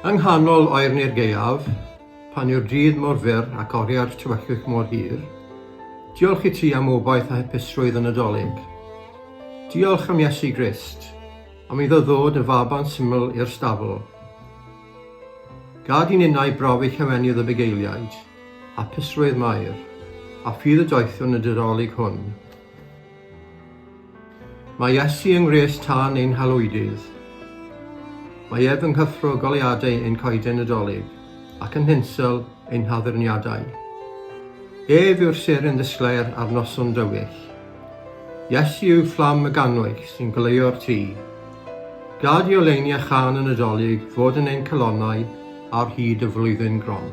Yng nghanol oerni'r gaeaf, pan yw'r dydd mor fyr ac oriau'r tywyllwch mor hir, diolch i ti am obaith a hapusrwydd yn Nadolig. Diolch am Iesu Grist, am iddo ddod yn faban syml i'r stafl. Gad i ninnau brofi chyfennydd y bugeiliaid, hapusrwydd mair, a ffydd y doethwn y Nadolig hwn. Mae Iesu yng ngres tân ein halwydydd. Mae ef yng nghyffro goliadau ein coeden Nadolig, ac yn hinsel ein haddurniadau. Ef yw'r sir yn ddisglair ar noson dywyll. Iesu yw fflam y ganwyll sy'n goleuo'r tŷ. Gad i oleiniau chan y Nadolig fod yn ein colonnau ar hyd y flwyddyn gron.